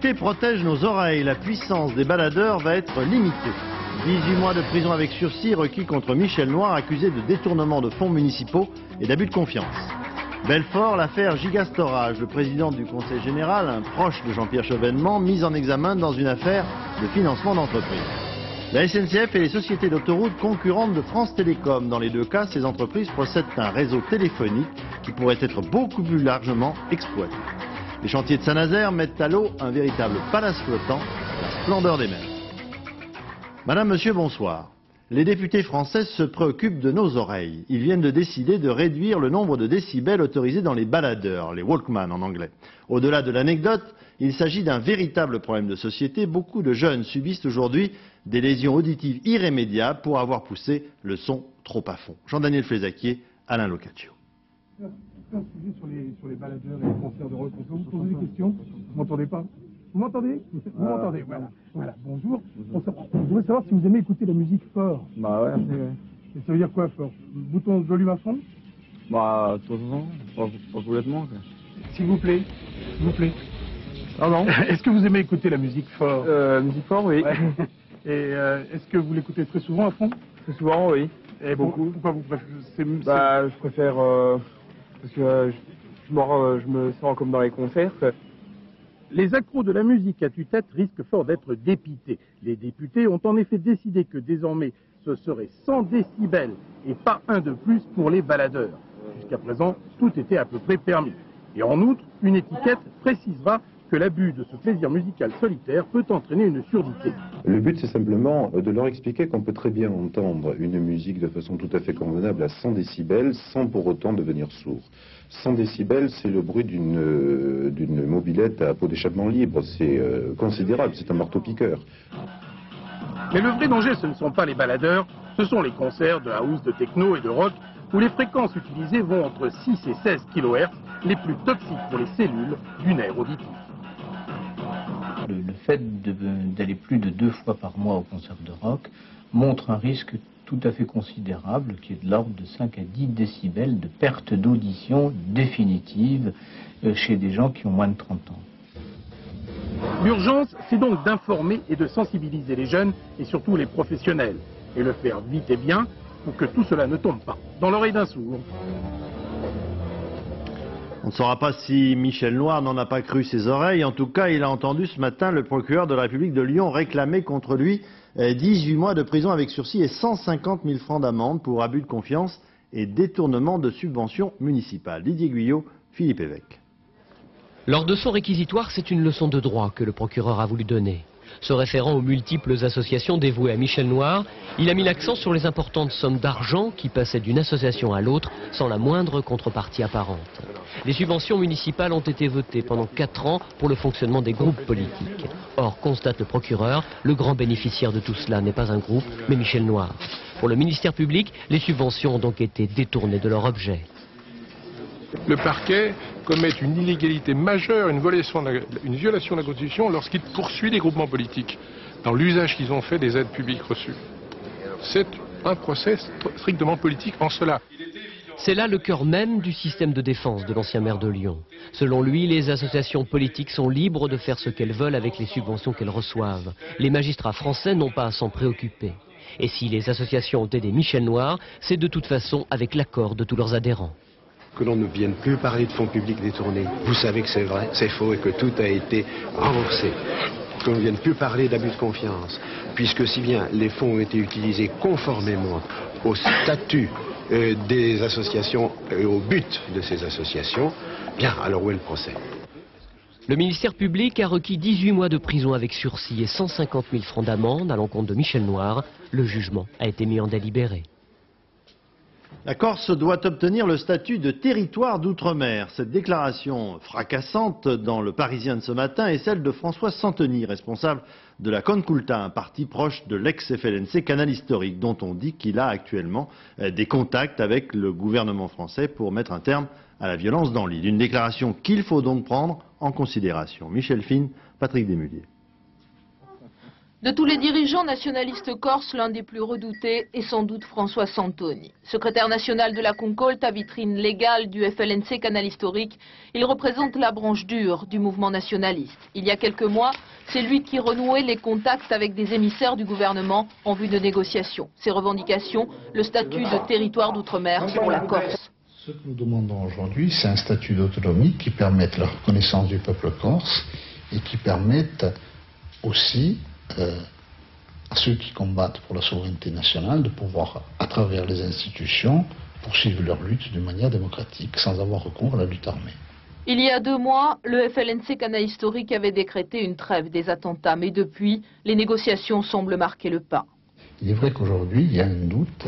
Écoutez protège nos oreilles. La puissance des baladeurs va être limitée. 18 mois de prison avec sursis requis contre Michel Noir, accusé de détournement de fonds municipaux et d'abus de confiance. Belfort, l'affaire Gigastorage. Le président du Conseil général, un proche de Jean-Pierre Chevènement, mis en examen dans une affaire de financement d'entreprise. La SNCF et les sociétés d'autoroutes concurrentes de France Télécom. Dans les deux cas, ces entreprises possèdent un réseau téléphonique qui pourrait être beaucoup plus largement exploité. Les chantiers de Saint-Nazaire mettent à l'eau un véritable palace flottant, la splendeur des mers. Madame, monsieur, bonsoir. Les députés français se préoccupent de nos oreilles. Ils viennent de décider de réduire le nombre de décibels autorisés dans les baladeurs, les Walkman en anglais. Au-delà de l'anecdote, il s'agit d'un véritable problème de société. Beaucoup de jeunes subissent aujourd'hui des lésions auditives irrémédiables pour avoir poussé le son trop à fond. Jean-Daniel Flézaquier, Alain Locatio. Sur les baladeurs et les concerts de rock, on peut vous poser des questions? Vous m'entendez pas? Vous m'entendez? Vous m'entendez? Voilà. Bonjour. On voudrait savoir si vous aimez écouter la musique fort. Bah ouais, Et ça veut dire quoi fort? Bouton de volume à fond? bah de toute façon, pas complètement quoi. S'il vous plaît. S'il vous plaît. Ah non. Est-ce que vous aimez écouter la musique fort? Musique fort, oui. Ouais. Et est-ce que vous l'écoutez très souvent à fond? Très souvent, oui. Et beaucoup. Pourquoi vous préférez? Bah je préfère parce que je me sens comme dans les concerts. Les accros de la musique à tue-tête risquent fort d'être dépités. Les députés ont en effet décidé que désormais ce serait 100 décibels et pas un de plus pour les baladeurs. Jusqu'à présent, tout était à peu près permis. Et en outre, une étiquette précisera que l'abus de ce plaisir musical solitaire peut entraîner une surdité. Le but, c'est simplement de leur expliquer qu'on peut très bien entendre une musique de façon tout à fait convenable à 100 décibels sans pour autant devenir sourd. 100 décibels, c'est le bruit d'une mobilette à pot d'échappement libre. C'est considérable, c'est un marteau-piqueur. Mais le vrai danger, ce ne sont pas les baladeurs, ce sont les concerts de house, de techno et de rock, où les fréquences utilisées vont entre 6 et 16 kHz, les plus toxiques pour les cellules du nerf auditif. Le fait d'aller plus de 2 fois par mois au concert de rock montre un risque tout à fait considérable qui est de l'ordre de 5 à 10 décibels de perte d'audition définitive chez des gens qui ont moins de 30 ans. L'urgence, c'est donc d'informer et de sensibiliser les jeunes et surtout les professionnels, et le faire vite et bien pour que tout cela ne tombe pas dans l'oreille d'un sourd. On ne saura pas si Michel Noir n'en a pas cru ses oreilles. En tout cas, il a entendu ce matin le procureur de la République de Lyon réclamer contre lui 18 mois de prison avec sursis et 150 000 francs d'amende pour abus de confiance et détournement de subventions municipales. Didier Guyot, Philippe Évêque. Lors de son réquisitoire, c'est une leçon de droit que le procureur a voulu donner. Se référant aux multiples associations dévouées à Michel Noir, il a mis l'accent sur les importantes sommes d'argent qui passaient d'une association à l'autre sans la moindre contrepartie apparente. Les subventions municipales ont été votées pendant 4 ans pour le fonctionnement des groupes politiques. Or, constate le procureur, le grand bénéficiaire de tout cela n'est pas un groupe, mais Michel Noir. Pour le ministère public, les subventions ont donc été détournées de leur objet. Le parquet commet une illégalité majeure, une violation de la Constitution lorsqu'il poursuit les groupements politiques dans l'usage qu'ils ont fait des aides publiques reçues. C'est un procès strictement politique en cela. C'est là le cœur même du système de défense de l'ancien maire de Lyon. Selon lui, les associations politiques sont libres de faire ce qu'elles veulent avec les subventions qu'elles reçoivent. Les magistrats français n'ont pas à s'en préoccuper. Et si les associations ont aidé Michel Noir, c'est de toute façon avec l'accord de tous leurs adhérents. Que l'on ne vienne plus parler de fonds publics détournés. Vous savez que c'est vrai, c'est faux et que tout a été remboursé. Que l'on ne vienne plus parler d'abus de confiance, puisque si bien les fonds ont été utilisés conformément au statut des associations et au but de ces associations, bien, alors où est le procès? Le ministère public a requis 18 mois de prison avec sursis et 150 000 francs d'amende à l'encontre de Michel Noir. Le jugement a été mis en délibéré. La Corse doit obtenir le statut de territoire d'outre-mer. Cette déclaration fracassante dans le Parisien de ce matin est celle de François Santeny, responsable de la Conculta, un parti proche de l'ex-FLNC Canal Historique, dont on dit qu'il a actuellement des contacts avec le gouvernement français pour mettre un terme à la violence dans l'île. Une déclaration qu'il faut donc prendre en considération. Michel Fine, Patrick Desmulliers. De tous les dirigeants nationalistes corses, l'un des plus redoutés est sans doute François Santoni. Secrétaire national de la Concolta, vitrine légale du FLNC Canal Historique, il représente la branche dure du mouvement nationaliste. Il y a quelques mois, c'est lui qui renouait les contacts avec des émissaires du gouvernement en vue de négociations. Ses revendications, le statut de territoire d'outre-mer pour la Corse. Ce que nous demandons aujourd'hui, c'est un statut d'autonomie qui permette la reconnaissance du peuple corse et qui permette aussi à ceux qui combattent pour la souveraineté nationale de pouvoir, à travers les institutions, poursuivre leur lutte d'une manière démocratique, sans avoir recours à la lutte armée. Il y a 2 mois, le FLNC Canal Historique avait décrété une trêve des attentats, mais depuis, les négociations semblent marquer le pas. Il est vrai qu'aujourd'hui, il y a un doute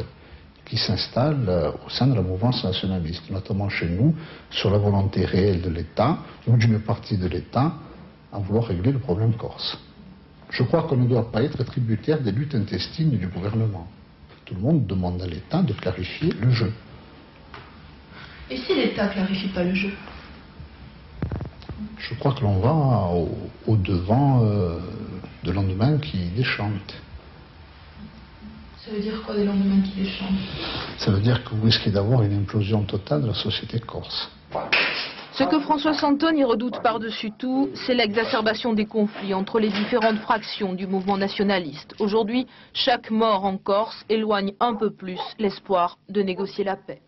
qui s'installe au sein de la mouvance nationaliste, notamment chez nous, sur la volonté réelle de l'État, ou d'une partie de l'État, à vouloir régler le problème corse. Je crois qu'on ne doit pas être tributaire des luttes intestines du gouvernement. Tout le monde demande à l'État de clarifier le jeu. Et si l'État ne clarifie pas le jeu? Je crois que l'on va au-devant de lendemains qui déchantent. Ça veut dire quoi des lendemains qui déchantent? Ça veut dire que vous risquez d'avoir une implosion totale de la société corse. Ce que François Santoni redoute par-dessus tout, c'est l'exacerbation des conflits entre les différentes fractions du mouvement nationaliste. Aujourd'hui, chaque mort en Corse éloigne un peu plus l'espoir de négocier la paix.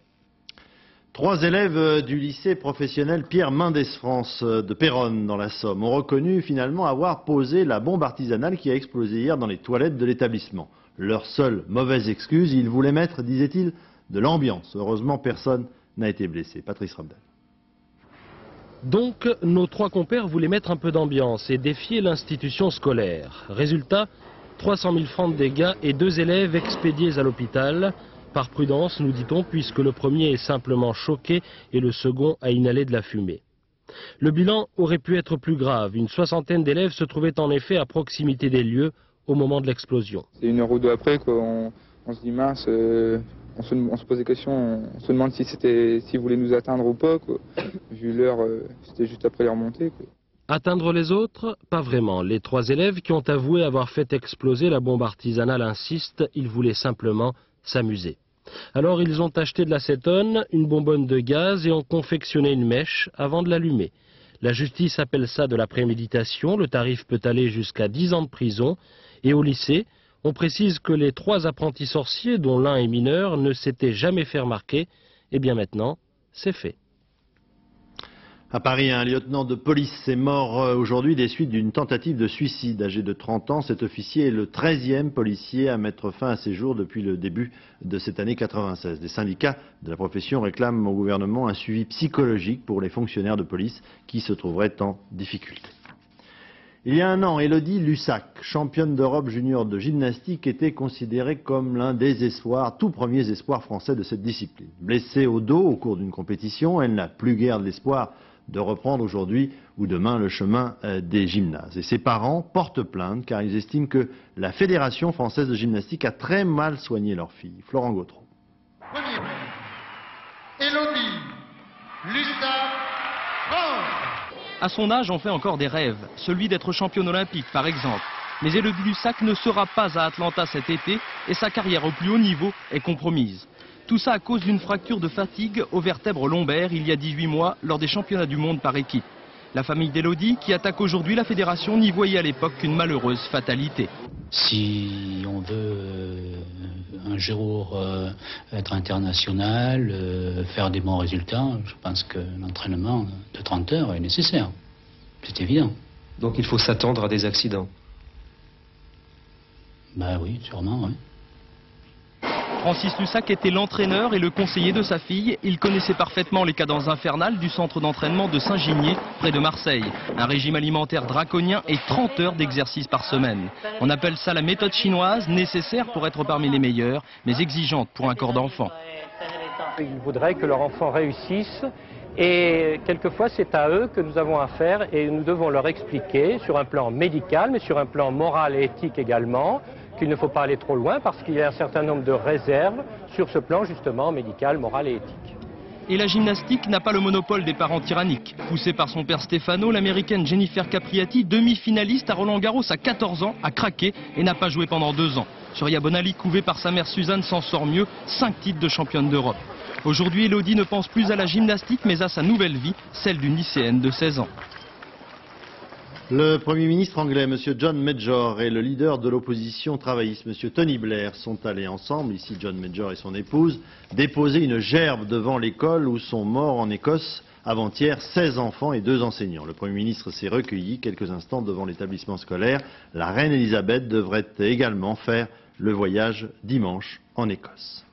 3 élèves du lycée professionnel Pierre Mendès France de Péronne dans la Somme ont reconnu finalement avoir posé la bombe artisanale qui a explosé hier dans les toilettes de l'établissement. Leur seule mauvaise excuse, ils voulaient mettre, disait-il, de l'ambiance. Heureusement, personne n'a été blessé. Patrice Rabdal. Donc, nos 3 compères voulaient mettre un peu d'ambiance et défier l'institution scolaire. Résultat, 300 000 francs de dégâts et 2 élèves expédiés à l'hôpital. Par prudence, nous dit-on, puisque le premier est simplement choqué et le second a inhalé de la fumée. Le bilan aurait pu être plus grave. Une 60aine d'élèves se trouvaient en effet à proximité des lieux au moment de l'explosion. C'est 1 heure ou 2 après qu'on se dit mince, on se pose des questions, on se demande s'ils voulaient nous atteindre ou pas, quoi. Vu l'heure, c'était juste après les remontées, quoi. Atteindre les autres? Pas vraiment. Les 3 élèves qui ont avoué avoir fait exploser la bombe artisanale insistent, ils voulaient simplement s'amuser. Alors ils ont acheté de l'acétone, une bonbonne de gaz et ont confectionné une mèche avant de l'allumer. La justice appelle ça de la préméditation, le tarif peut aller jusqu'à 10 ans de prison. Et au lycée, on précise que les 3 apprentis sorciers, dont l'un est mineur, ne s'étaient jamais fait remarquer. Et bien maintenant, c'est fait. À Paris, un lieutenant de police est mort aujourd'hui des suites d'une tentative de suicide. Âgé de 30 ans, cet officier est le 13e policier à mettre fin à ses jours depuis le début de cette année 96. Des syndicats de la profession réclament au gouvernement un suivi psychologique pour les fonctionnaires de police qui se trouveraient en difficulté. Il y a un an, Élodie Lussac, championne d'Europe junior de gymnastique, était considérée comme l'un des espoirs, tout premiers espoirs français de cette discipline. Blessée au dos au cours d'une compétition, elle n'a plus guère l'espoir de reprendre aujourd'hui ou demain le chemin des gymnases. Et ses parents portent plainte car ils estiment que la Fédération française de gymnastique a très mal soigné leur fille. Florent Gautreau. Élodie Lussac, France. À son âge, on fait encore des rêves, celui d'être championne olympique par exemple. Mais Élodie Lussac ne sera pas à Atlanta cet été et sa carrière au plus haut niveau est compromise. Tout ça à cause d'une fracture de fatigue aux vertèbres lombaires il y a 18 mois lors des championnats du monde par équipe. La famille d'Élodie, qui attaque aujourd'hui la fédération, n'y voyait à l'époque qu'une malheureuse fatalité. Si on veut un jour être international, faire des bons résultats, je pense que l'entraînement de 30 heures est nécessaire. C'est évident. Donc il faut s'attendre à des accidents? Ben oui, sûrement, oui. Francis Lussac était l'entraîneur et le conseiller de sa fille. Il connaissait parfaitement les cadences infernales du centre d'entraînement de Saint-Gimier, près de Marseille. Un régime alimentaire draconien et 30 heures d'exercice par semaine. On appelle ça la méthode chinoise, nécessaire pour être parmi les meilleurs, mais exigeante pour un corps d'enfant. Ils voudraient que leur enfant réussisse. Et quelquefois, c'est à eux que nous avons affaire et nous devons leur expliquer sur un plan médical, mais sur un plan moral et éthique également, qu'il ne faut pas aller trop loin parce qu'il y a un certain nombre de réserves sur ce plan justement médical, moral et éthique. Et la gymnastique n'a pas le monopole des parents tyranniques. Poussée par son père Stefano, l'américaine Jennifer Capriati, demi-finaliste à Roland-Garros à 14 ans, a craqué et n'a pas joué pendant 2 ans. Surya Bonali, couvée par sa mère Suzanne, s'en sort mieux, 5 titres de championne d'Europe. Aujourd'hui, Elodie ne pense plus à la gymnastique, mais à sa nouvelle vie, celle d'une lycéenne de 16 ans. Le Premier ministre anglais, M. John Major, et le leader de l'opposition travailliste, M. Tony Blair, sont allés ensemble, ici John Major et son épouse, déposer une gerbe devant l'école où sont morts en Écosse avant-hier 16 enfants et 2 enseignants. Le Premier ministre s'est recueilli quelques instants devant l'établissement scolaire. La reine Elisabeth devrait également faire le voyage dimanche en Écosse.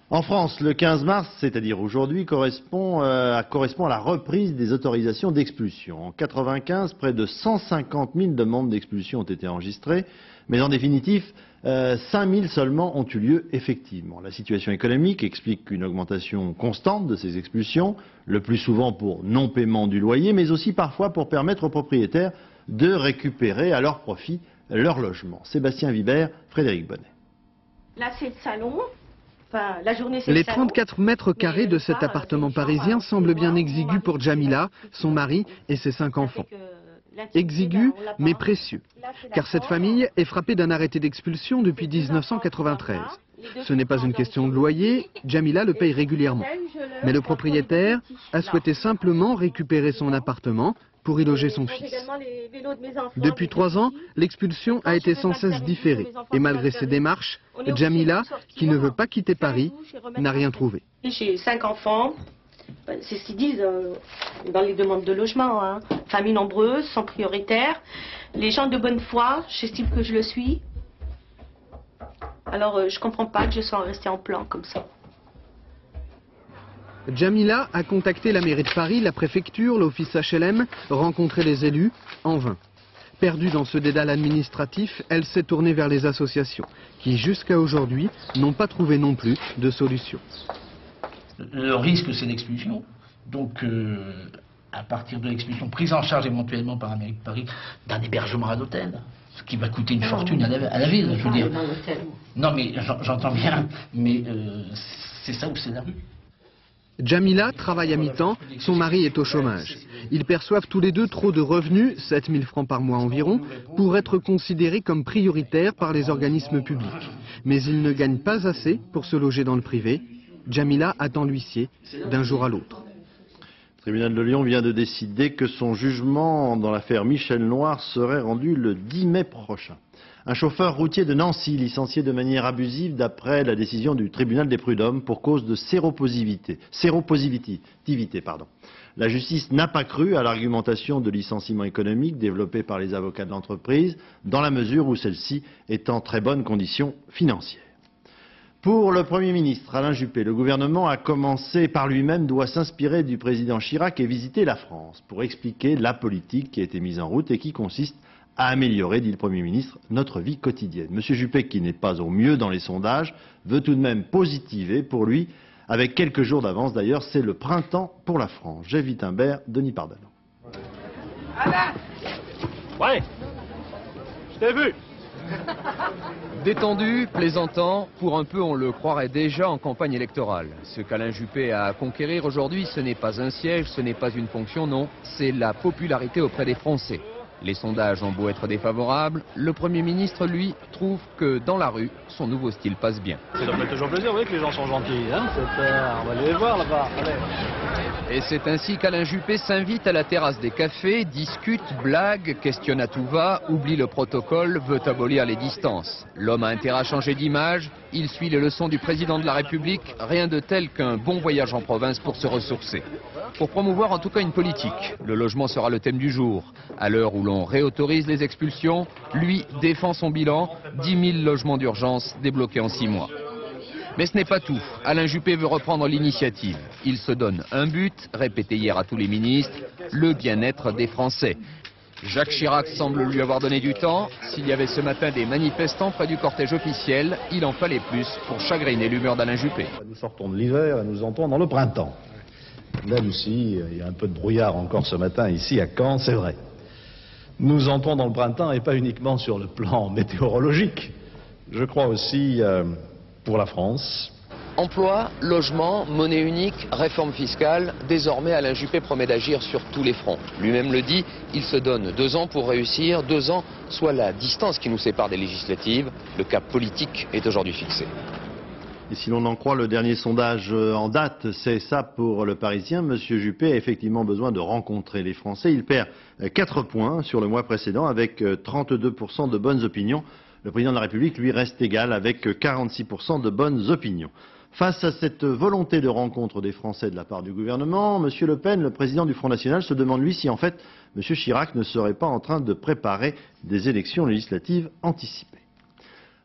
En France, le 15 mars, c'est-à-dire aujourd'hui, correspond à la reprise des autorisations d'expulsion. En 1995, près de 150 000 demandes d'expulsion ont été enregistrées, mais en définitive, 5 000 seulement ont eu lieu effectivement. La situation économique explique une augmentation constante de ces expulsions, le plus souvent pour non-paiement du loyer, mais aussi parfois pour permettre aux propriétaires de récupérer à leur profit leur logement. Sébastien Vibert, Frédéric Bonnet. Là, c'est le salon. Enfin, la journée, les 34 mètres carrés de cet appartement parisien semblent bien exigus pour Jamila, son mari et ses 5 enfants. Exigus, mais précieux, car cette famille est frappée d'un arrêté d'expulsion depuis 1993. Ce n'est pas une question de loyer, Jamila le paye régulièrement. Mais le propriétaire a souhaité simplement récupérer son appartement pour y loger son fils. Depuis 3 ans, l'expulsion a été sans cesse différée. Et malgré ces démarches, Jamila, qui ne veut pas quitter Paris, n'a rien trouvé. J'ai 5 enfants, c'est ce qu'ils disent dans les demandes de logement. Hein. Famille nombreuse, sans prioritaire. Les gens de bonne foi, j'estime que je le suis. Alors je comprends pas que je sois restée en plan comme ça. Jamila a contacté la mairie de Paris, la préfecture, l'office HLM, rencontré les élus, en vain. Perdue dans ce dédale administratif, elle s'est tournée vers les associations, qui jusqu'à aujourd'hui n'ont pas trouvé non plus de solution. Le risque, c'est l'expulsion. Donc, à partir de l'expulsion, prise en charge éventuellement par la mairie de Paris d'un hébergement à l'hôtel, ce qui va coûter une fortune à la ville, je veux dire. Non, mais j'entends bien, mais c'est ça ou c'est la rue. Jamila travaille à mi-temps, son mari est au chômage. Ils perçoivent tous les deux trop de revenus, 7 000 francs par mois environ, pour être considérés comme prioritaires par les organismes publics. Mais ils ne gagnent pas assez pour se loger dans le privé. Jamila attend l'huissier d'un jour à l'autre. Le tribunal de Lyon vient de décider que son jugement dans l'affaire Michel Noir serait rendu le 10 mai prochain. Un chauffeur routier de Nancy licencié de manière abusive d'après la décision du tribunal des prud'hommes pour cause de séropositivité. La justice n'a pas cru à l'argumentation de licenciement économique développée par les avocats de l'entreprise, dans la mesure où celle-ci est en très bonne condition financière. Pour le Premier ministre Alain Juppé, le gouvernement a commencé par lui-même, doit s'inspirer du président Chirac et visiter la France pour expliquer la politique qui a été mise en route et qui consiste à améliorer, dit le Premier ministre, notre vie quotidienne. Monsieur Juppé, qui n'est pas au mieux dans les sondages, veut tout de même positiver pour lui, avec quelques jours d'avance d'ailleurs, c'est le printemps pour la France. Jeff Wittenberg, Denis Pardano. Ouais, je t'ai vu. Détendu, plaisantant, pour un peu on le croirait déjà en campagne électorale. Ce qu'Alain Juppé a à conquérir aujourd'hui, ce n'est pas un siège, ce n'est pas une fonction, non, c'est la popularité auprès des Français. Les sondages ont beau être défavorables, le Premier ministre, lui, trouve que dans la rue, son nouveau style passe bien. Ça me fait toujours plaisir, vous voyez que les gens sont gentils, hein. On va aller les voir là-bas. Et c'est ainsi qu'Alain Juppé s'invite à la terrasse des cafés, discute, blague, questionne à tout va, oublie le protocole, veut abolir les distances. L'homme a intérêt à changer d'image, il suit les leçons du président de la République, rien de tel qu'un bon voyage en province pour se ressourcer. Pour promouvoir en tout cas une politique, le logement sera le thème du jour. À l'heure où l'on réautorise les expulsions, lui défend son bilan, 10 000 logements d'urgence débloqués en 6 mois. Mais ce n'est pas tout. Alain Juppé veut reprendre l'initiative. Il se donne un but, répété hier à tous les ministres, le bien-être des Français. Jacques Chirac semble lui avoir donné du temps. S'il y avait ce matin des manifestants près du cortège officiel, il en fallait plus pour chagriner l'humeur d'Alain Juppé. Nous sortons de l'hiver et nous entrons dans le printemps. Même si il y a un peu de brouillard encore ce matin ici à Caen, c'est vrai. Nous entrons dans le printemps et pas uniquement sur le plan météorologique. Je crois aussi pour la France, Emploi, logement, monnaie unique, réforme fiscale, désormais Alain Juppé promet d'agir sur tous les fronts. Lui-même le dit, il se donne 2 ans pour réussir, 2 ans, soit la distance qui nous sépare des législatives. Le cap politique est aujourd'hui fixé. Et si l'on en croit le dernier sondage en date, c'est ça pour le Parisien. Monsieur Juppé a effectivement besoin de rencontrer les Français. Il perd 4 points sur le mois précédent avec 32% de bonnes opinions. Le président de la République, lui, reste égal avec 46% de bonnes opinions. Face à cette volonté de rencontre des Français de la part du gouvernement, M. Le Pen, le président du Front National, se demande lui si en fait M. Chirac ne serait pas en train de préparer des élections législatives anticipées.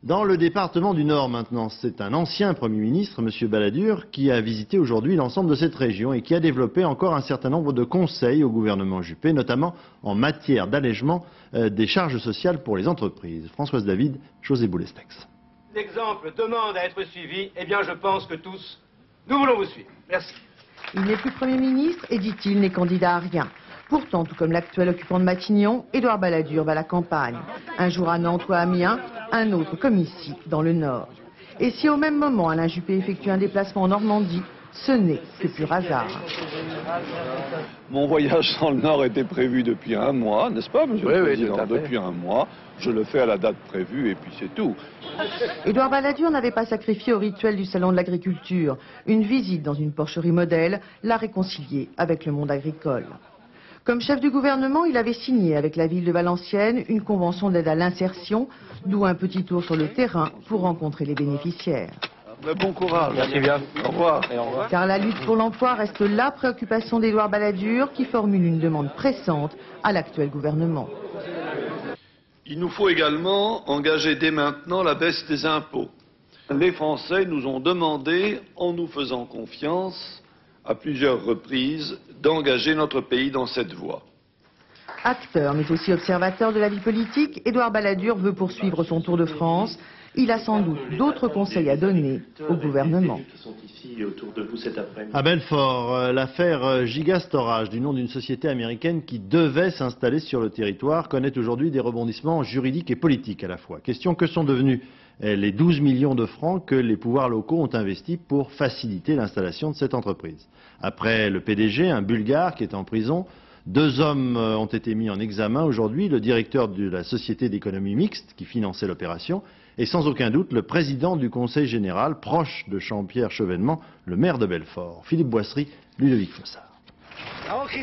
Dans le département du Nord maintenant, c'est un ancien Premier ministre, M. Balladur, qui a visité aujourd'hui l'ensemble de cette région et qui a développé encore un certain nombre de conseils au gouvernement Juppé, notamment en matière d'allègement des charges sociales pour les entreprises. Françoise David, José Boulestex. L'exemple demande à être suivi, eh bien je pense que tous, nous voulons vous suivre. Merci. Il n'est plus Premier ministre et, dit-il, n'est candidat à rien. Pourtant, tout comme l'actuel occupant de Matignon, Édouard Balladur va à la campagne. Un jour à Nantes ou à Amiens, un autre comme ici, dans le Nord. Et si au même moment Alain Juppé effectue un déplacement en Normandie, ce n'est que pur hasard. Mon voyage dans le Nord était prévu depuis 1 mois, n'est-ce pas, Monsieur le Président? Depuis 1 mois, je le fais à la date prévue et puis c'est tout. Édouard Balladur n'avait pas sacrifié au rituel du salon de l'agriculture. Une visite dans une porcherie modèle l'a réconcilié avec le monde agricole. Comme chef du gouvernement, il avait signé avec la ville de Valenciennes une convention d'aide à l'insertion, d'où un petit tour sur le terrain pour rencontrer les bénéficiaires. Bon courage. Merci bien. Au revoir. Car la lutte pour l'emploi reste la préoccupation d'Édouard Balladur, qui formule une demande pressante à l'actuel gouvernement. Il nous faut également engager dès maintenant la baisse des impôts. Les Français nous ont demandé, en nous faisant confiance, à plusieurs reprises, d'engager notre pays dans cette voie. Acteur, mais aussi observateur de la vie politique, Édouard Balladur veut poursuivre son tour de France. Il a sans doute d'autres conseils à donner au gouvernement. À Belfort, l'affaire Giga Storage, du nom d'une société américaine qui devait s'installer sur le territoire, connaît aujourd'hui des rebondissements juridiques et politiques à la fois. Question, que sont devenus les 12 millions de francs que les pouvoirs locaux ont investis pour faciliter l'installation de cette entreprise? Après le PDG, un Bulgare qui est en prison, 2 hommes ont été mis en examen aujourd'hui, le directeur de la société d'économie mixte qui finançait l'opération et sans aucun doute le président du Conseil général, proche de Jean-Pierre Chevènement, le maire de Belfort. Philippe Boisserie, Ludovic Fossard.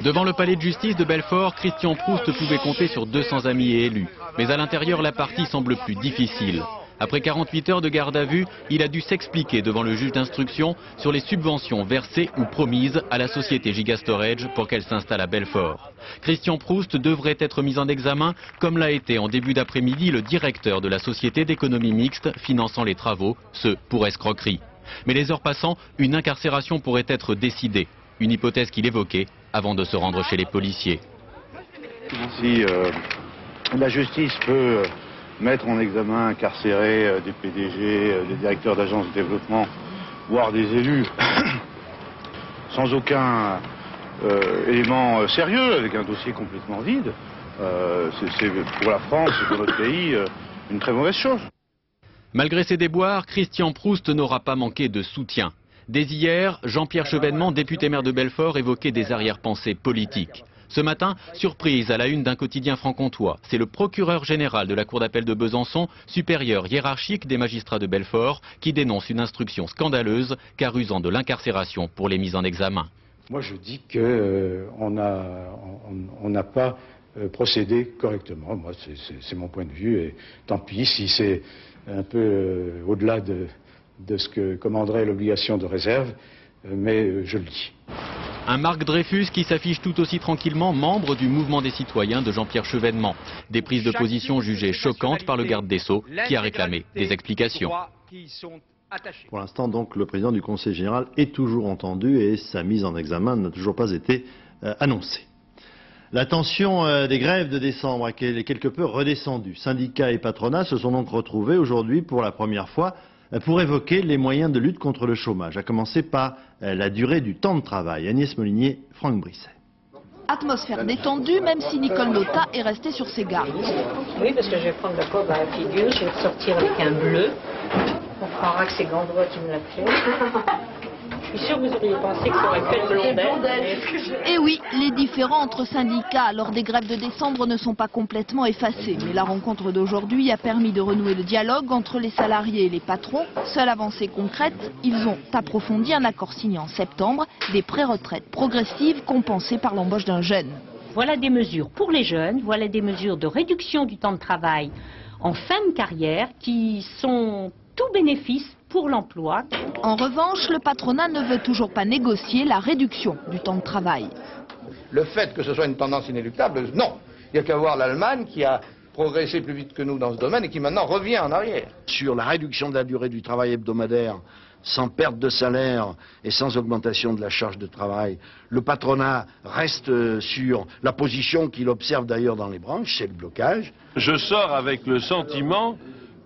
Devant le palais de justice de Belfort, Christian Proust pouvait compter sur 200 amis et élus. Mais à l'intérieur, la partie semble plus difficile. Après 48 heures de garde à vue, il a dû s'expliquer devant le juge d'instruction sur les subventions versées ou promises à la société Giga Storage pour qu'elle s'installe à Belfort. Christian Proust devrait être mis en examen, comme l'a été en début d'après-midi le directeur de la société d'économie mixte finançant les travaux, ce pour escroquerie. Mais les heures passant, une incarcération pourrait être décidée. Une hypothèse qu'il évoquait avant de se rendre chez les policiers. Si la justice peut mettre en examen, incarcérer des PDG, des directeurs d'agences de développement, voire des élus, sans aucun élément sérieux, avec un dossier complètement vide, c'est pour la France et pour notre pays une très mauvaise chose. Malgré ses déboires, Christian Proust n'aura pas manqué de soutien. Dès hier, Jean-Pierre Chevènement, député maire de Belfort, évoquait des arrière-pensées politiques. Ce matin, surprise à la une d'un quotidien franc-comtois, c'est le procureur général de la cour d'appel de Besançon, supérieur hiérarchique des magistrats de Belfort, qui dénonce une instruction scandaleuse car usant de l'incarcération pour les mises en examen. Moi je dis qu'on n'a pas procédé correctement. Moi c'est mon point de vue et tant pis si c'est un peu au-delà de ce que commanderait l'obligation de réserve, mais je le dis. Un Marc Dreyfus qui s'affiche tout aussi tranquillement membre du mouvement des citoyens de Jean-Pierre Chevènement. Des prises de position jugées choquantes par le garde des Sceaux qui a réclamé des explications. Pour l'instant, donc, le président du Conseil général est toujours entendu et sa mise en examen n'a toujours pas été annoncée. La tension des grèves de décembre est quelque peu redescendue. Syndicats et patronats se sont donc retrouvés aujourd'hui pour la première fois pour évoquer les moyens de lutte contre le chômage, à commencer par la durée du temps de travail. Agnès Molinier, Franck Brisset. Atmosphère détendue, même si Nicole Notat est restée sur ses gardes. Oui, parce que je vais prendre le cob à la figure, je vais sortir avec un bleu pour faire crois que c'est Gandois qui me l'a fait. Je suis sûre que vous auriez pensé que ça aurait pu être Blondel. Et oui, les différends entre syndicats lors des grèves de décembre ne sont pas complètement effacés. Mais la rencontre d'aujourd'hui a permis de renouer le dialogue entre les salariés et les patrons. Seule avancée concrète, ils ont approfondi un accord signé en septembre, des pré-retraites progressives compensées par l'embauche d'un jeune. Voilà des mesures pour les jeunes, voilà des mesures de réduction du temps de travail en fin de carrière qui sont tout bénéfice pour l'emploi. En revanche, le patronat ne veut toujours pas négocier la réduction du temps de travail. Le fait que ce soit une tendance inéluctable, non. Il n'y a qu'à voir l'Allemagne qui a progressé plus vite que nous dans ce domaine et qui maintenant revient en arrière. Sur la réduction de la durée du travail hebdomadaire, sans perte de salaire et sans augmentation de la charge de travail, le patronat reste sur la position qu'il observe d'ailleurs dans les branches, c'est le blocage. Je sors avec le sentiment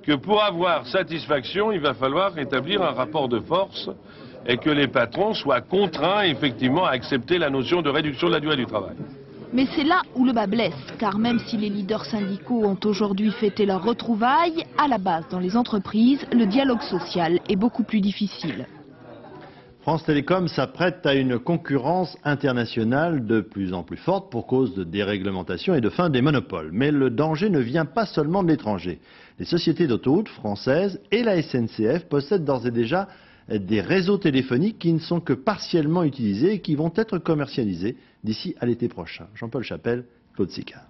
que pour avoir satisfaction, il va falloir établir un rapport de force et que les patrons soient contraints effectivement à accepter la notion de réduction de la durée du travail. Mais c'est là où le bas blesse, car même si les leaders syndicaux ont aujourd'hui fêté leur retrouvaille, à la base dans les entreprises, le dialogue social est beaucoup plus difficile. France Télécom s'apprête à une concurrence internationale de plus en plus forte pour cause de déréglementation et de fin des monopoles. Mais le danger ne vient pas seulement de l'étranger. Les sociétés d'autoroutes françaises et la SNCF possèdent d'ores et déjà des réseaux téléphoniques qui ne sont que partiellement utilisés et qui vont être commercialisés d'ici à l'été prochain. Jean-Paul Chapelle, Claude Sicard.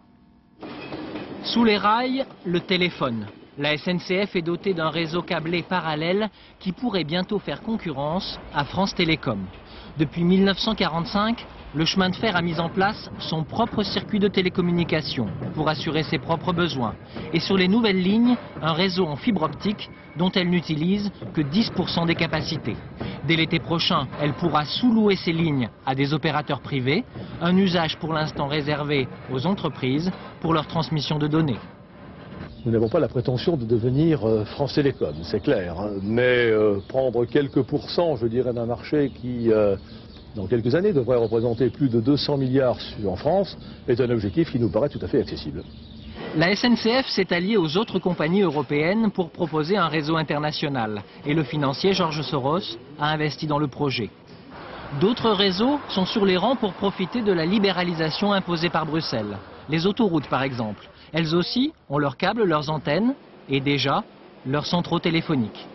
Sous les rails, le téléphone. La SNCF est dotée d'un réseau câblé parallèle qui pourrait bientôt faire concurrence à France Télécom. Depuis 1945, le chemin de fer a mis en place son propre circuit de télécommunication pour assurer ses propres besoins. Et sur les nouvelles lignes, un réseau en fibre optique dont elle n'utilise que 10% des capacités. Dès l'été prochain, elle pourra sous-louer ses lignes à des opérateurs privés, un usage pour l'instant réservé aux entreprises pour leur transmission de données. Nous n'avons pas la prétention de devenir France Télécom, c'est clair, hein, mais prendre quelques pourcents, je dirais, d'un marché qui, dans quelques années, devrait représenter plus de 200 milliards en France, est un objectif qui nous paraît tout à fait accessible. La SNCF s'est alliée aux autres compagnies européennes pour proposer un réseau international. Et le financier George Soros a investi dans le projet. D'autres réseaux sont sur les rangs pour profiter de la libéralisation imposée par Bruxelles. Les autoroutes, par exemple. Elles aussi ont leurs câbles, leurs antennes et déjà leurs centraux téléphoniques.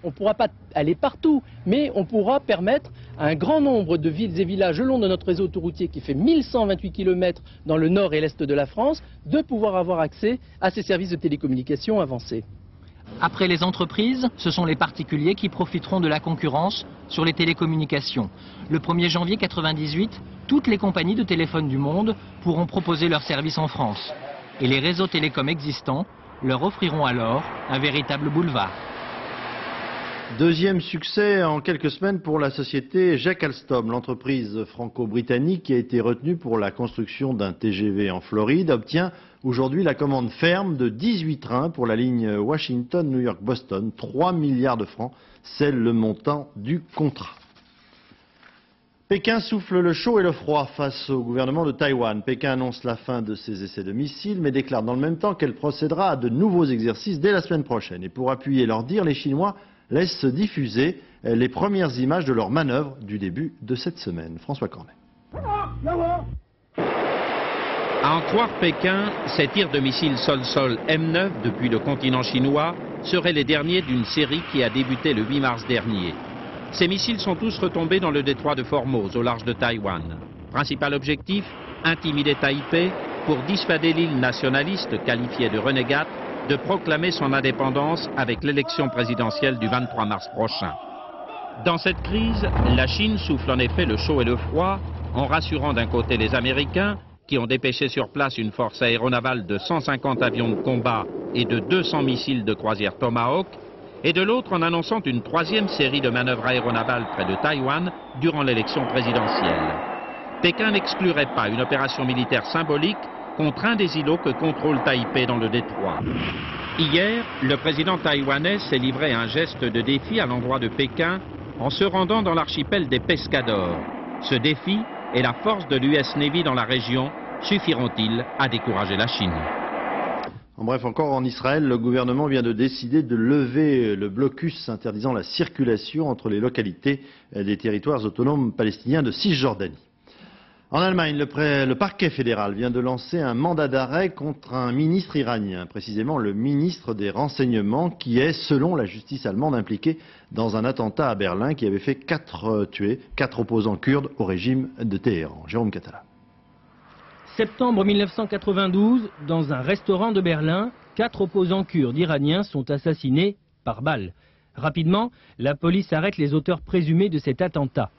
On ne pourra pas aller partout, mais on pourra permettre à un grand nombre de villes et villages le long de notre réseau autoroutier qui fait 1128 km dans le nord et l'est de la France, de pouvoir avoir accès à ces services de télécommunications avancés. Après les entreprises, ce sont les particuliers qui profiteront de la concurrence sur les télécommunications. Le 1er janvier 1998, toutes les compagnies de téléphone du monde pourront proposer leurs services en France. Et les réseaux télécoms existants leur offriront alors un véritable boulevard. Deuxième succès en quelques semaines pour la société Jacques Alstom. L'entreprise franco-britannique qui a été retenue pour la construction d'un TGV en Floride obtient aujourd'hui la commande ferme de 18 trains pour la ligne Washington-New York-Boston. 3 milliards de francs, c'est le montant du contrat. Pékin souffle le chaud et le froid face au gouvernement de Taïwan. Pékin annonce la fin de ses essais de missiles, mais déclare dans le même temps qu'elle procédera à de nouveaux exercices dès la semaine prochaine. Et pour appuyer leur dire, les Chinois laissent se diffuser les premières images de leurs manœuvres du début de cette semaine. François Cornet. À en croire Pékin, ces tirs de missiles sol-sol M9 depuis le continent chinois seraient les derniers d'une série qui a débuté le 8 mars dernier. Ces missiles sont tous retombés dans le détroit de Formose, au large de Taïwan. Principal objectif, intimider Taipei pour dissuader l'île nationaliste qualifiée de renégate de proclamer son indépendance avec l'élection présidentielle du 23 mars prochain. Dans cette crise, la Chine souffle en effet le chaud et le froid, en rassurant d'un côté les Américains, qui ont dépêché sur place une force aéronavale de 150 avions de combat et de 200 missiles de croisière Tomahawk, et de l'autre en annonçant une troisième série de manœuvres aéronavales près de Taïwan durant l'élection présidentielle. Pékin n'exclurait pas une opération militaire symbolique contre un des îlots que contrôle Taipei dans le détroit. Hier, le président taïwanais s'est livré à un geste de défi à l'endroit de Pékin en se rendant dans l'archipel des Pescadores. Ce défi et la force de l'US Navy dans la région suffiront-ils à décourager la Chine? En bref, encore en Israël, le gouvernement vient de décider de lever le blocus interdisant la circulation entre les localités des territoires autonomes palestiniens de Cisjordanie. En Allemagne, le parquet fédéral vient de lancer un mandat d'arrêt contre un ministre iranien, précisément le ministre des Renseignements, qui est, selon la justice allemande, impliqué dans un attentat à Berlin qui avait fait 4 opposants kurdes au régime de Téhéran. Jérôme Catala. Septembre 1992, dans un restaurant de Berlin, 4 opposants kurdes iraniens sont assassinés par balle. Rapidement, la police arrête les auteurs présumés de cet attentat.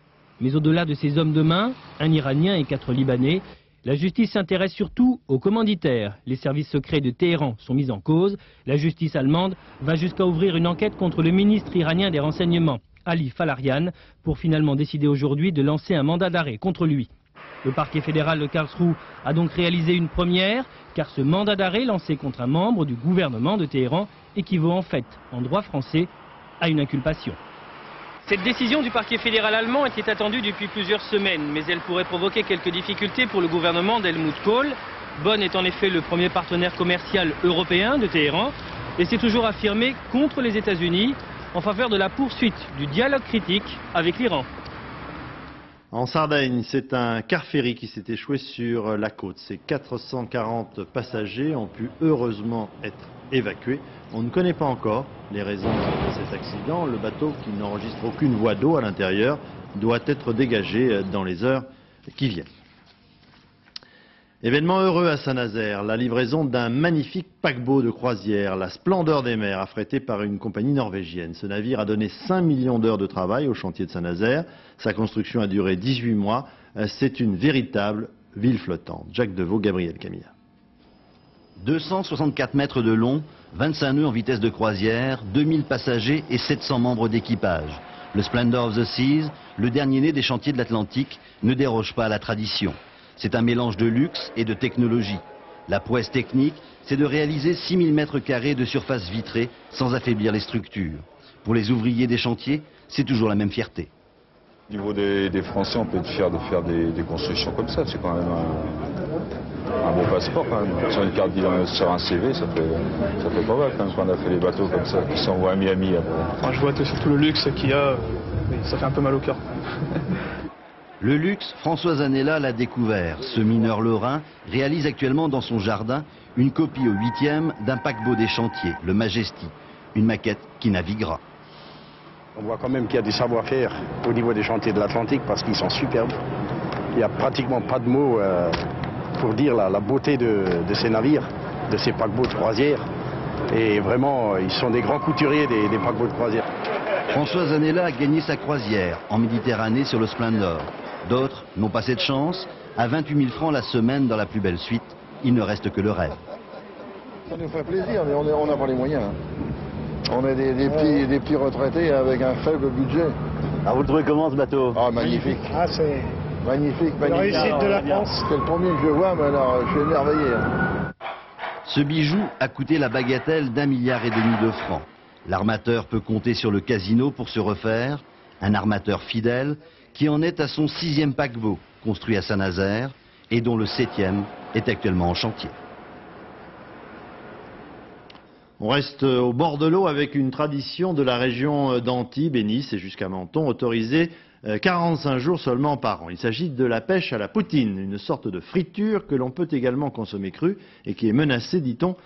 Mais au-delà de ces hommes de main, un Iranien et 4 Libanais, la justice s'intéresse surtout aux commanditaires. Les services secrets de Téhéran sont mis en cause. La justice allemande va jusqu'à ouvrir une enquête contre le ministre iranien des Renseignements, Ali Falarian, pour finalement décider aujourd'hui de lancer un mandat d'arrêt contre lui. Le parquet fédéral de Karlsruhe a donc réalisé une première, car ce mandat d'arrêt lancé contre un membre du gouvernement de Téhéran équivaut en fait, en droit français, à une inculpation. Cette décision du parquet fédéral allemand était attendue depuis plusieurs semaines, mais elle pourrait provoquer quelques difficultés pour le gouvernement d'Helmut Kohl. Bonn est en effet le premier partenaire commercial européen de Téhéran, et s'est toujours affirmé contre les États-Unis en faveur de la poursuite du dialogue critique avec l'Iran. En Sardaigne, c'est un car-ferry qui s'est échoué sur la côte. Ces 440 passagers ont pu heureusement être évacués. On ne connaît pas encore les raisons de cet accident. Le bateau, qui n'enregistre aucune voie d'eau à l'intérieur, doit être dégagé dans les heures qui viennent. Événement heureux à Saint-Nazaire, la livraison d'un magnifique paquebot de croisière, la Splendeur des mers, affrété par une compagnie norvégienne. Ce navire a donné 5 millions d'heures de travail au chantier de Saint-Nazaire. Sa construction a duré 18 mois. C'est une véritable ville flottante. Jacques Deveau, Gabriel Camilla. 264 mètres de long, 25 nœuds en vitesse de croisière, 2000 passagers et 700 membres d'équipage. Le Splendor of the Seas, le dernier né des chantiers de l'Atlantique, ne déroge pas à la tradition. C'est un mélange de luxe et de technologie. La prouesse technique, c'est de réaliser 6000 mètres carrés de surface vitrée sans affaiblir les structures. Pour les ouvriers des chantiers, c'est toujours la même fierté. Au niveau des Français, on peut être fier de faire des constructions comme ça. C'est quand même un bon passeport. Quand même. Sur une carte d'identité, sur un CV, ça fait pas mal quand même, quand on a fait les bateaux comme ça, qui s'envoient à Miami. Enfin, je vois surtout le luxe qu'il y a, et ça fait un peu mal au cœur. Le luxe, François Zanella l'a découvert. Ce mineur lorrain réalise actuellement dans son jardin une copie au 8e d'un paquebot des chantiers, le Majesty, une maquette qui naviguera. On voit quand même qu'il y a du savoir-faire au niveau des chantiers de l'Atlantique parce qu'ils sont superbes. Il n'y a pratiquement pas de mots pour dire la beauté de ces navires, de ces paquebots de croisière. Et vraiment, ils sont des grands couturiers des paquebots de croisière. François Zanella a gagné sa croisière en Méditerranée sur le Splendor. D'autres n'ont pas cette chance. À 28 000 francs la semaine dans la plus belle suite, il ne reste que le rêve. Ça nous fait plaisir, mais on n'a pas les moyens. On est des petits retraités avec un faible budget. Ah, vous le trouvez comment ce bateau? Ah, magnifique. Ah, c'est magnifique. la réussite de la France. C'est le premier que je vois, mais alors je suis émerveillé. Ce bijou a coûté la bagatelle d'1,5 milliard de francs. L'armateur peut compter sur le casino pour se refaire. Un armateur fidèle qui en est à son 6e paquebot construit à Saint-Nazaire et dont le 7e est actuellement en chantier. On reste au bord de l'eau avec une tradition de la région d'Antibes et Nice et jusqu'à Menton, autorisée 45 jours seulement par an. Il s'agit de la pêche à la poutine, une sorte de friture que l'on peut également consommer crue et qui est menacée, dit-on,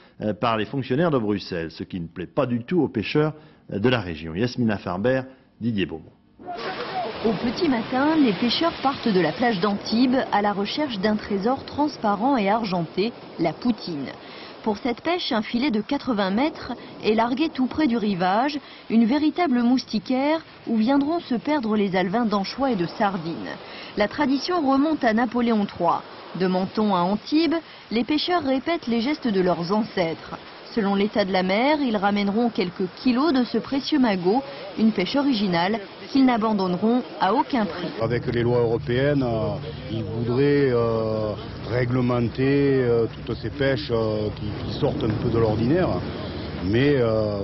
par les fonctionnaires de Bruxelles, ce qui ne plaît pas du tout aux pêcheurs de la région. Yasmina Farber, Didier Beaumont. Au petit matin, les pêcheurs partent de la plage d'Antibes à la recherche d'un trésor transparent et argenté, la poutine. Pour cette pêche, un filet de 80 mètres est largué tout près du rivage, une véritable moustiquaire où viendront se perdre les alevins d'anchois et de sardines. La tradition remonte à Napoléon III. De Menton à Antibes, les pêcheurs répètent les gestes de leurs ancêtres. Selon l'état de la mer, ils ramèneront quelques kilos de ce précieux magot, une pêche originale qu'ils n'abandonneront à aucun prix. Avec les lois européennes, ils voudraient réglementer toutes ces pêches qui sortent un peu de l'ordinaire. Mais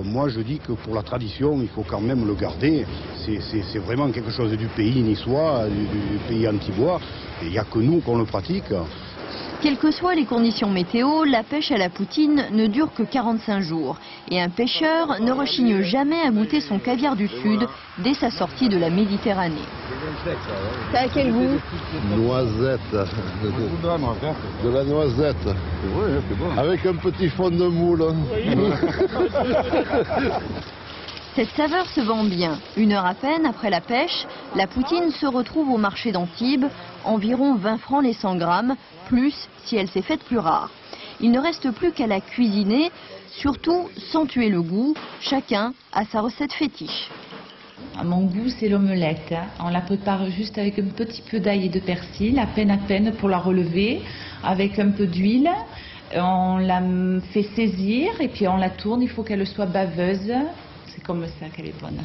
moi je dis que pour la tradition, il faut quand même le garder. C'est vraiment quelque chose du pays niçois, du pays antibois. Il n'y a que nous qu'on le pratique. Quelles que soient les conditions météo, la pêche à la poutine ne dure que 45 jours. Et un pêcheur ne rechigne jamais à goûter son caviar du Sud dès sa sortie de la Méditerranée. Ça a quel goût? Noisette. De la noisette. Avec un petit fond de moule. Cette saveur se vend bien. 1 heure à peine après la pêche, la poutine se retrouve au marché d'Antibes, environ 20 francs les 100 grammes, plus si elle s'est faite plus rare. Il ne reste plus qu'à la cuisiner, surtout sans tuer le goût. Chacun a sa recette fétiche. À mon goût, c'est l'omelette. On la prépare juste avec un petit peu d'ail et de persil, à peine pour la relever, avec un peu d'huile. On la fait saisir et puis on la tourne, il faut qu'elle soit baveuse. C'est comme ça qu'elle est bonne.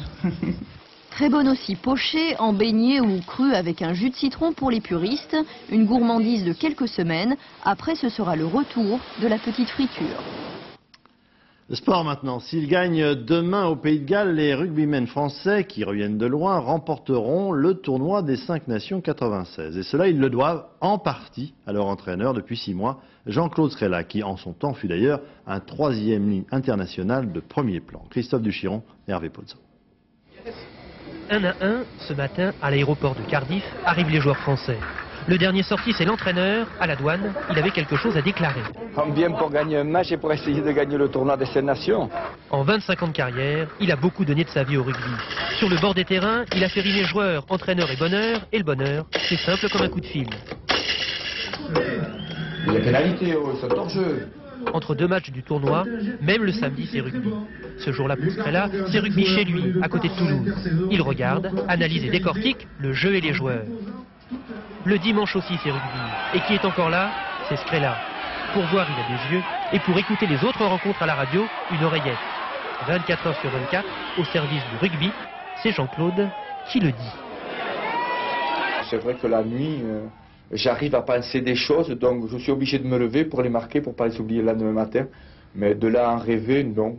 Très bonne aussi pochée, en beignet ou crue avec un jus de citron pour les puristes. Une gourmandise de quelques semaines. Après, ce sera le retour de la petite friture. Le sport maintenant. S'ils gagnent demain au Pays de Galles, les rugbymen français qui reviennent de loin remporteront le tournoi des 5 Nations 96. Et cela, ils le doivent en partie à leur entraîneur depuis 6 mois, Jean-Claude Scrella, qui en son temps fut d'ailleurs un 3e ligne international de premier plan. Christophe Duchiron et Hervé Pozzo. 1-1 ce matin à l'aéroport de Cardiff arrivent les joueurs français. Le dernier sorti, c'est l'entraîneur. À la douane, il avait quelque chose à déclarer. On vient pour gagner un match et pour essayer de gagner le tournoi des 5 Nations. En 25 ans de carrière, il a beaucoup donné de sa vie au rugby. Sur le bord des terrains, il a fait rimer joueurs, entraîneurs et bonheur. Et le bonheur, c'est simple comme un coup de fil. Il y a pénalité, c'est hors-jeu. Entre 2 matchs du tournoi, même le samedi, c'est rugby. Ce jour-là, pour Scrella, c'est rugby chez lui, à côté de Toulouse. Il regarde, analyse et décortique le jeu et les joueurs. Le dimanche aussi, c'est rugby. Et qui est encore là? C'est Scrella. Pour voir, il a des yeux. Et pour écouter les autres rencontres à la radio, une oreillette. 24 heures sur 24, au service du rugby, c'est Jean-Claude qui le dit. C'est vrai que la nuit, j'arrive à penser des choses, donc je suis obligé de me lever pour les marquer, pour ne pas les oublier le lendemain matin. Mais de là à en rêver, non.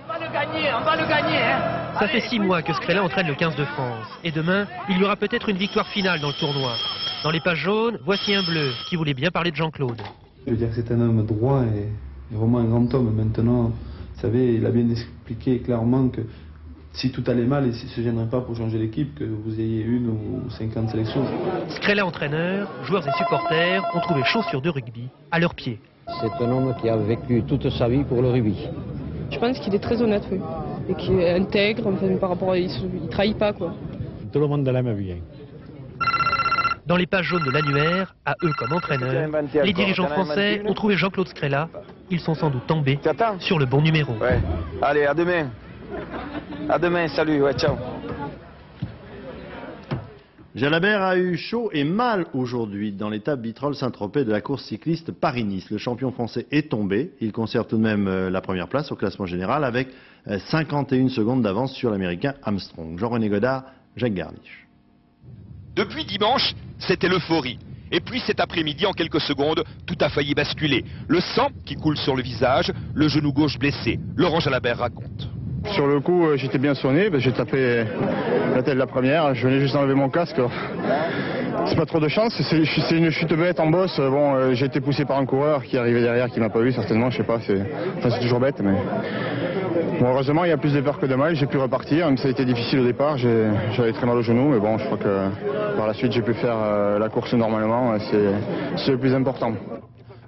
On va le gagner, hein. Ça fait 6 mois que Scrella entraîne le 15 de France. Et demain, il y aura peut-être une victoire finale dans le tournoi. Dans les pages jaunes, voici un bleu qui voulait bien parler de Jean-Claude. Je veux dire que c'est un homme droit et vraiment un grand homme. Maintenant, vous savez, il a bien expliqué clairement que si tout allait mal, il ne se gênerait pas pour changer l'équipe, que vous ayez 1 ou 50 sélections. Scrella entraîneur, joueurs et supporters ont trouvé chaussures de rugby à leurs pieds. C'est un homme qui a vécu toute sa vie pour le rugby. Je pense qu'il est très honnête, oui. Et qu'il est intègre, enfin, par rapport à... il trahit pas, quoi. Tout le monde l'aime bien. Dans les pages jaunes de l'annuaire, à eux comme entraîneurs, les dirigeants français ont trouvé Jean-Claude Scrella. Ils sont sans doute tombés sur le bon numéro. Ouais. Allez, à demain. À demain, salut, ouais, ciao. Jalabert a eu chaud et mal aujourd'hui dans l'étape Vitrolles-Saint-Tropez de la course cycliste Paris-Nice. Le champion français est tombé. Il conserve tout de même la première place au classement général avec 51 secondes d'avance sur l'américain Armstrong. Jean-René Godard, Jacques Garniche. Depuis dimanche, c'était l'euphorie. Et puis cet après-midi, en quelques secondes, tout a failli basculer. Le sang qui coule sur le visage, le genou gauche blessé. Laurent Jalabert raconte. Sur le coup, j'étais bien sonné, j'ai tapé la tête de la première, je venais juste d'enlever mon casque. C'est pas trop de chance, c'est une chute bête en bosse. Bon, j'ai été poussé par un coureur qui arrivait derrière, qui m'a pas vu certainement, je sais pas, c'est toujours bête, mais bon, heureusement il y a plus de peur que de mal, j'ai pu repartir, même si ça a été difficile au départ, j'avais très mal au genou, mais bon, je crois que par la suite j'ai pu faire la course normalement, c'est le plus important.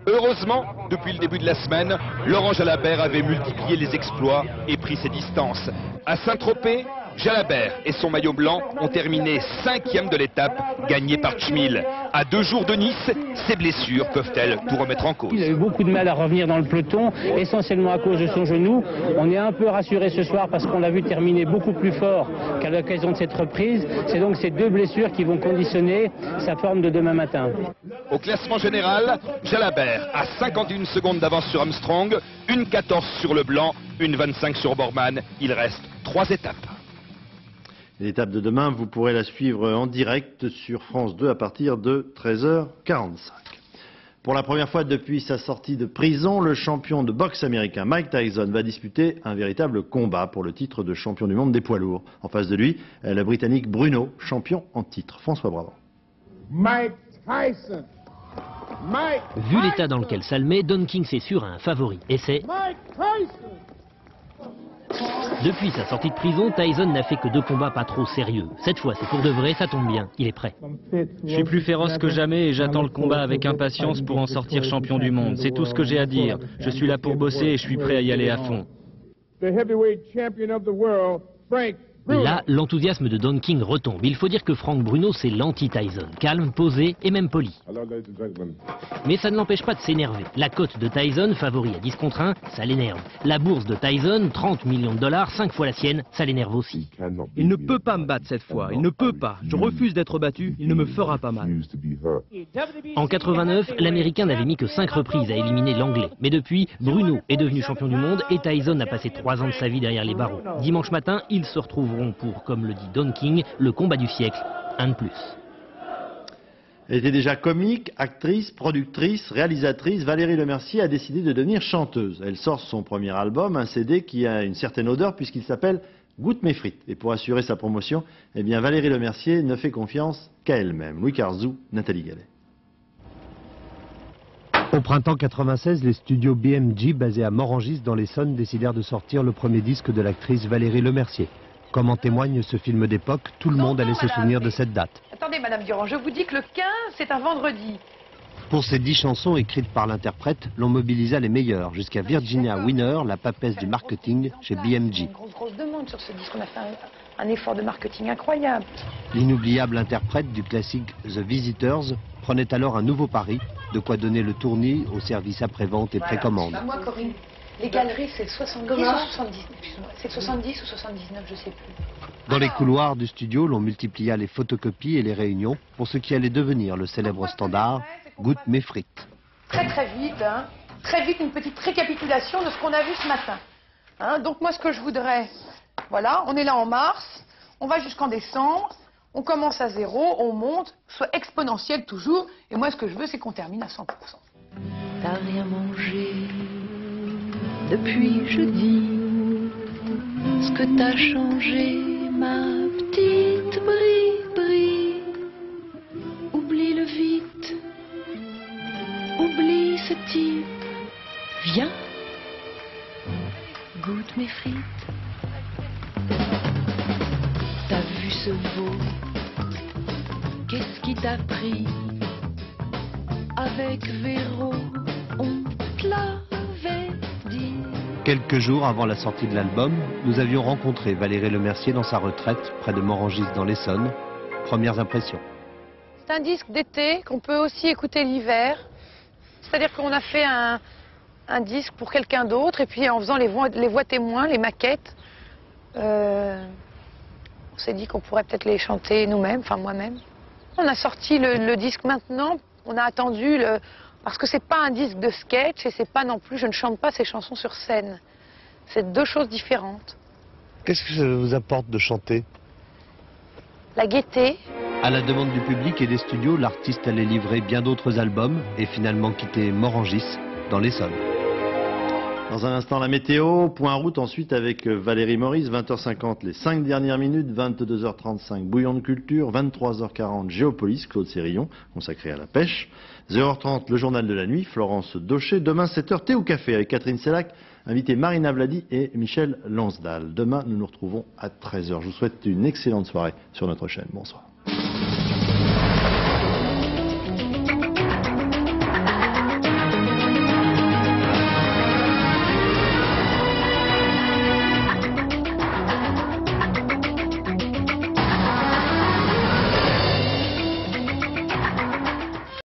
Heureusement, depuis le début de la semaine, Laurent Jalabert avait multiplié les exploits et pris ses distances. À Saint-Tropez, Jalabert et son maillot blanc ont terminé 5e de l'étape, gagnée par Tchmil. À 2 jours de Nice, ses blessures peuvent-elles tout remettre en cause? Il a eu beaucoup de mal à revenir dans le peloton, essentiellement à cause de son genou. On est un peu rassuré ce soir parce qu'on l'a vu terminer beaucoup plus fort qu'à l'occasion de cette reprise. C'est donc ces 2 blessures qui vont conditionner sa forme de demain matin. Au classement général, Jalabert a 51 secondes d'avance sur Armstrong, une 14 sur le blanc, une 25 sur Borman. Il reste 3 étapes. L'étape de demain, vous pourrez la suivre en direct sur France 2 à partir de 13h45. Pour la première fois depuis sa sortie de prison, le champion de boxe américain Mike Tyson va disputer un véritable combat pour le titre de champion du monde des poids lourds. En face de lui, le Britannique Bruno, champion en titre. François Brabant. Mike Tyson. Vu l'état dans lequel ça le met, Don King c'est sûr a un favori. Et c'est... Depuis sa sortie de prison, Tyson n'a fait que 2 combats pas trop sérieux. Cette fois c'est pour de vrai, ça tombe bien, il est prêt. Je suis plus féroce que jamais et j'attends le combat avec impatience pour en sortir champion du monde. C'est tout ce que j'ai à dire. Je suis là pour bosser et je suis prêt à y aller à fond. Là, l'enthousiasme de Don King retombe. Il faut dire que Frank Bruno, c'est l'anti-Tyson. Calme, posé et même poli. Mais ça ne l'empêche pas de s'énerver. La cote de Tyson, favori à 10 contre 1, ça l'énerve. La bourse de Tyson, 30 millions de dollars, 5 fois la sienne, ça l'énerve aussi. Il ne peut pas me battre cette fois. Il ne peut pas. Je refuse d'être battu. Il ne me fera pas mal. En 89, l'Américain n'avait mis que 5 reprises à éliminer l'Anglais. Mais depuis, Bruno est devenu champion du monde et Tyson a passé 3 ans de sa vie derrière les barreaux. Dimanche matin, ils se retrouveront pour, comme le dit Don King, le combat du siècle, un de plus. Elle était déjà comique, actrice, productrice, réalisatrice. Valérie Lemercier a décidé de devenir chanteuse. Elle sort son premier album, un CD qui a une certaine odeur puisqu'il s'appelle Goûte mes frites. Et pour assurer sa promotion, eh bien Valérie Lemercier ne fait confiance qu'à elle-même. Louis Carzou, Nathalie Gallet. Au printemps 96, les studios BMG, basés à Morangis dans l'Essonne, décidèrent de sortir le premier disque de l'actrice Valérie Lemercier. Comme en témoigne ce film d'époque, tout le monde allait se souvenir de cette date. Attendez, Madame Durand, je vous dis que le 15, c'est un vendredi. Pour ces 10 chansons écrites par l'interprète, l'on mobilisa les meilleurs, jusqu'à Virginia Wiener, la papesse du marketing chez BMG. Une grosse demande sur ce disque, on a fait un effort de marketing incroyable. L'inoubliable interprète du classique The Visitors prenait alors un nouveau pari, de quoi donner le tournis au service après-vente et précommande. Moi, Corinne, les galeries, c'est le 70 ou 79, excuse-moi. C'est le 70 ou 79, je sais plus. Dans les couloirs du studio, l'on multiplia les photocopies et les réunions pour ce qui allait devenir le célèbre standard « Goûte mes frites ». Très vite, une petite récapitulation de ce qu'on a vu ce matin. Hein, donc moi, ce que je voudrais, voilà, on est là en mars, on va jusqu'en décembre, on commence à 0, on monte, soit exponentiel toujours, et moi, ce que je veux, c'est qu'on termine à 100%. T'as rien mangé depuis jeudi, ce que t'as changé, ma petite brie-brie. Oublie-le vite, oublie ce type, viens, goûte mes frites. T'as vu ce veau, qu'est-ce qui t'a pris? Avec Véro, on te l'avait dit. Quelques jours avant la sortie de l'album, nous avions rencontré Valérie Lemercier dans sa retraite, près de Morangis dans l'Essonne. Premières impressions. C'est un disque d'été qu'on peut aussi écouter l'hiver. C'est-à-dire qu'on a fait un disque pour quelqu'un d'autre, et puis en faisant les voix témoins, les maquettes, on s'est dit qu'on pourrait peut-être les chanter nous-mêmes, enfin moi-même. On a sorti le disque maintenant, on a attendu, parce que c'est pas un disque de sketch, et c'est pas non plus, je ne chante pas ces chansons sur scène. C'est 2 choses différentes. Qu'est-ce que ça vous apporte de chanter? La gaieté. À la demande du public et des studios, l'artiste allait livrer bien d'autres albums et finalement quitter Morangis dans l'Essonne. Dans un instant, la météo, point route ensuite avec Valérie Maurice, 20h50, les 5 dernières minutes, 22h35, bouillon de culture, 23h40, Géopolis, Claude Sérillon, consacré à la pêche, 0h30, le journal de la nuit, Florence Daucher, demain 7h, thé ou café avec Catherine Sellac, invité Marina Vladi et Michel Lansdal. Demain, nous nous retrouvons à 13h. Je vous souhaite une excellente soirée sur notre chaîne. Bonsoir.